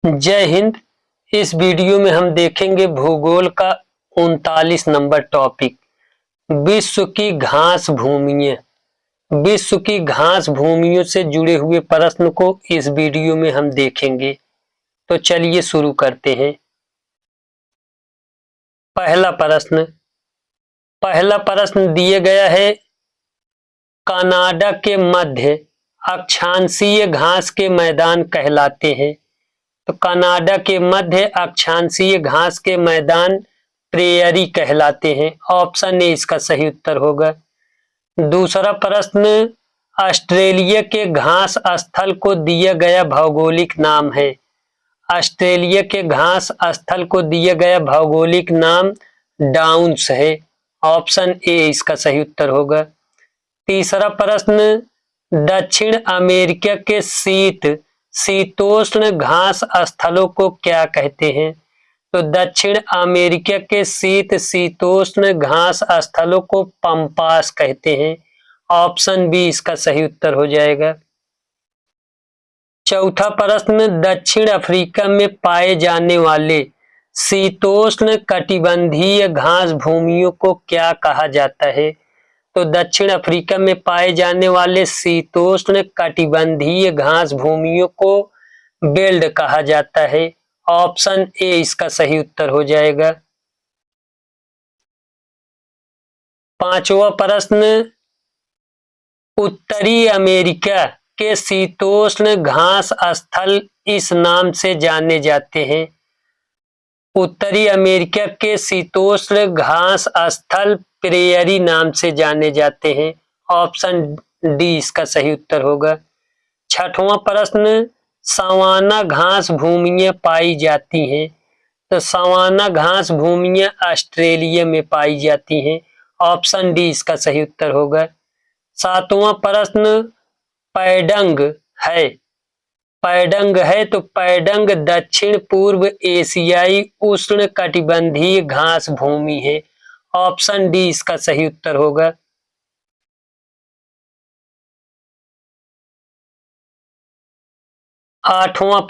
जय हिंद। इस वीडियो में हम देखेंगे भूगोल का 39 नंबर टॉपिक, विश्व की घास भूमियां। विश्व की घास भूमियों से जुड़े हुए प्रश्न को इस वीडियो में हम देखेंगे। तो चलिए शुरू करते हैं। पहला प्रश्न दिए गया है, कनाडा के मध्य अक्षांशीय घास के मैदान कहलाते हैं। तो कनाडा के मध्य अक्षांशीय घास के मैदान प्रेयरी कहलाते हैं। ऑप्शन ए इसका सही उत्तर होगा। दूसरा प्रश्न, ऑस्ट्रेलिया के घास स्थल को दिया गया भौगोलिक नाम है। ऑस्ट्रेलिया के घास स्थल को दिया गया भौगोलिक नाम डाउन्स है। ऑप्शन ए इसका सही उत्तर होगा। तीसरा प्रश्न, दक्षिण अमेरिका के शीतोष्ण घास स्थलों को क्या कहते हैं। तो दक्षिण अमेरिका के शीतोष्ण घास स्थलों को पंपास कहते हैं। ऑप्शन बी इसका सही उत्तर हो जाएगा। चौथा प्रश्न, दक्षिण अफ्रीका में पाए जाने वाले शीतोष्ण कटिबंधीय घास भूमियों को क्या कहा जाता है। तो दक्षिण अफ्रीका में पाए जाने वाले शीतोष्ण कटिबंधीय घास भूमियों को बेल्ट कहा जाता है। ऑप्शन ए इसका सही उत्तर हो जाएगा। पांचवा प्रश्न, उत्तरी अमेरिका के शीतोष्ण घास स्थल इस नाम से जाने जाते हैं। उत्तरी अमेरिका के शीतोष्ण घास स्थल प्रेयरी नाम से जाने जाते हैं। ऑप्शन डी इसका सही उत्तर होगा। छठवां प्रश्न, सवाना घास भूमियां पाई जाती हैं। तो सवाना घास भूमियां ऑस्ट्रेलिया में पाई जाती हैं। ऑप्शन डी इसका सही उत्तर होगा। सातवां प्रश्न, पैडंग है तो पैडंग दक्षिण पूर्व एशियाई उष्ण कटिबंधीय घास भूमि है। ऑप्शन डी इसका सही उत्तर होगा। आठवां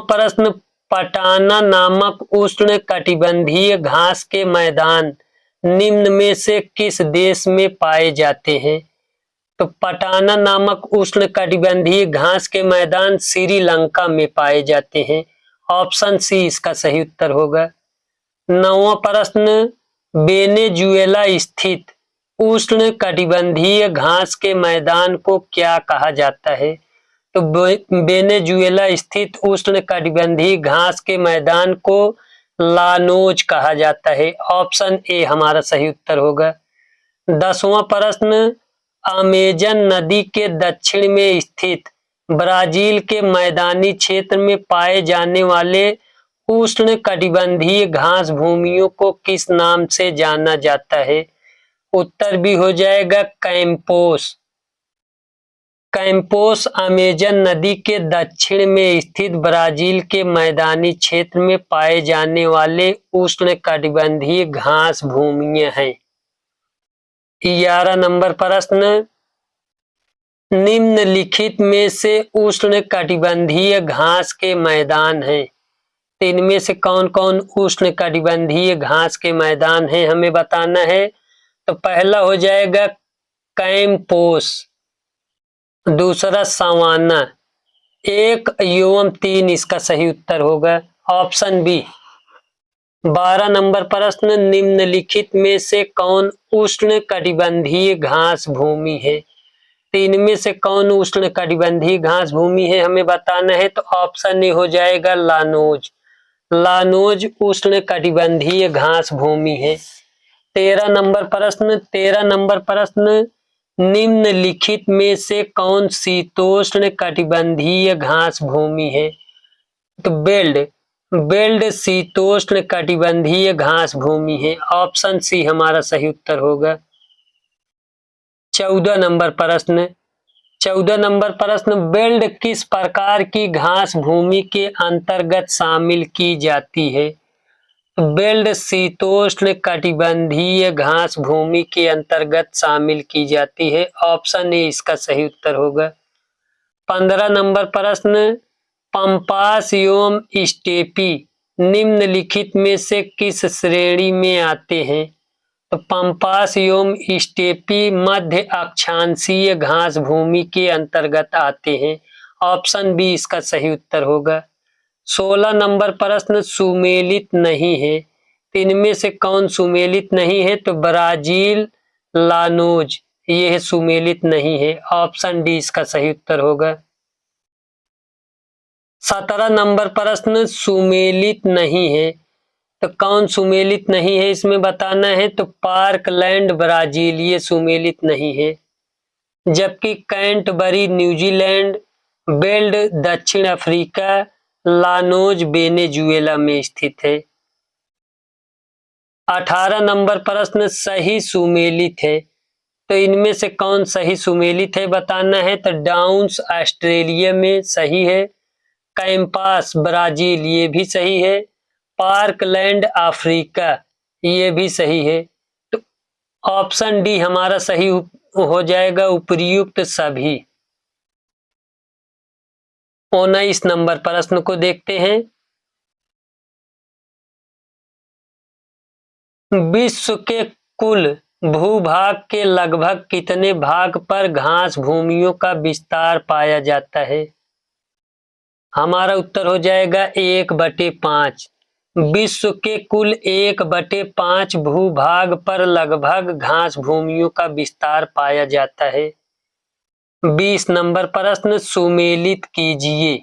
प्रश्न, पटाना नामक उष्ण कटिबंधीय घास के मैदान निम्न में से किस देश में पाए जाते हैं। तो पटाना नामक उष्ण कटिबंधीय घास के मैदान श्रीलंका में पाए जाते हैं। ऑप्शन सी इसका सही उत्तर होगा। नौवां प्रश्न, वेनेजुएला स्थित उष्ण कटिबंधीय घास के मैदान को क्या कहा जाता है। तो वेनेजुएला स्थित उष्ण कटिबंधीय घास के मैदान को लानोज कहा जाता है। ऑप्शन ए हमारा सही उत्तर होगा। 10वां प्रश्न, अमेजन नदी के दक्षिण में स्थित ब्राजील के मैदानी क्षेत्र में पाए जाने वाले उष्ण कटिबंधीय घास भूमियों को किस नाम से जाना जाता है। उत्तर भी हो जाएगा कैंपोस। कैंपोस अमेजन नदी के दक्षिण में स्थित ब्राजील के मैदानी क्षेत्र में पाए जाने वाले उष्ण कटिबंधीय घास भूमियां हैं। 11 नंबर प्रश्न, निम्नलिखित में से उष्ण कटिबंधीय घास के मैदान हैं। तो इनमें से कौन कौन उष्ण कटिबंधीय घास के मैदान हैं हमें बताना है। तो पहला हो जाएगा कैंपोस, दूसरा सवाना, 1 एवं 3 इसका सही उत्तर होगा। Option B. 12 नंबर प्रश्न, निम्नलिखित में से कौन उष्ण कटिबंधीय घास भूमि है। तो इनमें से कौन उष्ण कटिबंधीय घास भूमि है हमें बताना है। तो ऑप्शन ए हो जाएगा लानोज। लानोज उष्ण कटिबंधीय घास भूमि है। 13 नंबर प्रश्न, निम्नलिखित में से कौन शीतोष्ण कटिबंधीय घास भूमि है। तो बेल्ट शीतोष्ण कटिबंधीय घास भूमि है। ऑप्शन सी हमारा सही उत्तर होगा। 14 नंबर प्रश्न, बेल्ट किस प्रकार की घास भूमि के अंतर्गत शामिल की जाती है। बेल्ट शीतोष्ण कटिबंधीय घास भूमि के अंतर्गत शामिल की जाती है। ऑप्शन ए इसका सही उत्तर होगा। 15 नंबर प्रश्न, पंपास एवं स्टेपी निम्नलिखित में से किस श्रेणी में आते हैं? तो पंपास एवं स्टेपी मध्य अक्षांशीय घास भूमि के अंतर्गत आते हैं। ऑप्शन बी इसका सही उत्तर होगा। 16 नंबर प्रश्न सुमेलित नहीं है, तो इनमें से कौन सुमेलित नहीं है? तो ब्राजील लानोज यह सुमेलित नहीं है। ऑप्शन डी इसका सही उत्तर होगा। 17 नंबर प्रश्न सुमेलित नहीं है, तो कौन सुमेलित नहीं है इसमें बताना है। तो पार्कलैंड ब्राजील ये सुमेलित नहीं है, जबकि कैंटबरी न्यूजीलैंड, बेल्ड दक्षिण अफ्रीका, लानोज वेनेजुएला में स्थित है। 18 नंबर प्रश्न सही सुमेलित है, तो इनमें से कौन सही सुमेलित है बताना है। तो डाउन्स ऑस्ट्रेलिया में सही है, कैंपास ब्राजील ये भी सही है, पार्कलैंड अफ्रीका ये भी सही है। तो ऑप्शन डी हमारा सही हो जाएगा, उपर्युक्त सभी। 19 नंबर प्रश्न को देखते हैं। विश्व के कुल भूभाग के लगभग कितने भाग पर घास भूमियों का विस्तार पाया जाता है? हमारा उत्तर हो जाएगा 1/5। विश्व के कुल 1/5 भूभाग पर लगभग घास भूमियों का विस्तार पाया जाता है। 20 नंबर प्रश्न सुमेलित कीजिए।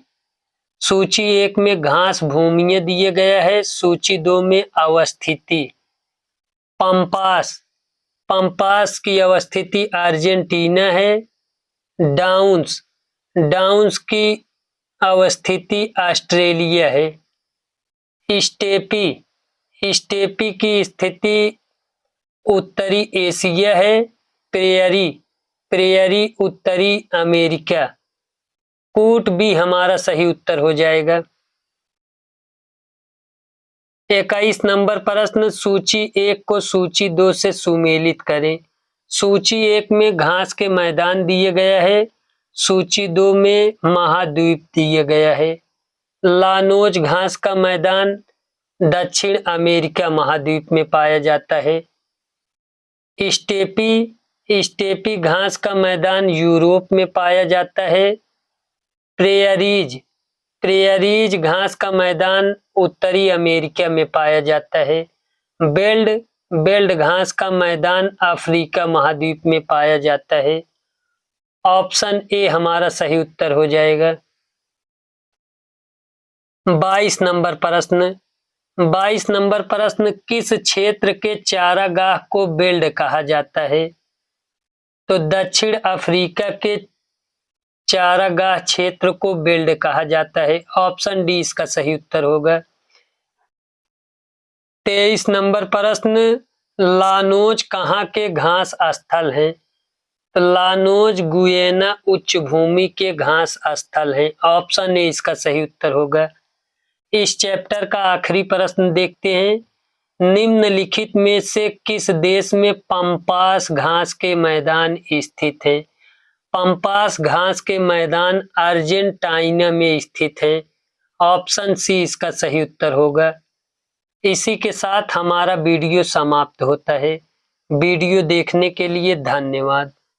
सूची 1 में घास भूमियां दिए गया है, सूची 2 में अवस्थिति। पंपास, पंपास की अवस्थिति अर्जेंटीना है। डाउन्स, डाउन्स की अवस्थिति ऑस्ट्रेलिया है। स्टेपी, स्टेपी की स्थिति उत्तरी एशिया है। प्रेयरी, प्रेयरी उत्तरी अमेरिका। कूट भी हमारा सही उत्तर हो जाएगा। 21 नंबर प्रश्न सूची 1 को सूची 2 से सुमेलित करें। सूची 1 में घास के मैदान दिए गया है, सूची 2 में महाद्वीप दिया गया है। लानोज घास का मैदान दक्षिण अमेरिका महाद्वीप में पाया जाता है। स्टेपी, स्टेपी घास का मैदान यूरोप में पाया जाता है। प्रेयरीज, प्रेयरीज घास का मैदान उत्तरी अमेरिका में पाया जाता है। बेल्ड, बेल्ड घास का मैदान अफ्रीका महाद्वीप में पाया जाता है। ऑप्शन ए हमारा सही उत्तर हो जाएगा। 22 नंबर प्रश्न, 22 नंबर प्रश्न किस क्षेत्र के चारागाह को बेल्ड कहा जाता है? तो दक्षिण अफ्रीका के चारागाह क्षेत्र को बेल्ड कहा जाता है। ऑप्शन डी इसका सही उत्तर होगा। 23 नंबर प्रश्न लानोज कहाँ के घास स्थल हैं? तो लानोज गुयेना उच्च भूमि के घास स्थल हैं। ऑप्शन ए इसका सही उत्तर होगा। इस चैप्टर का आखिरी प्रश्न देखते हैं। निम्नलिखित में से किस देश में पंपास घास के मैदान स्थित हैं? पंपास घास के मैदान अर्जेंटीना में स्थित हैं। ऑप्शन सी इसका सही उत्तर होगा। इसी के साथ हमारा वीडियो समाप्त होता है। वीडियो देखने के लिए धन्यवाद।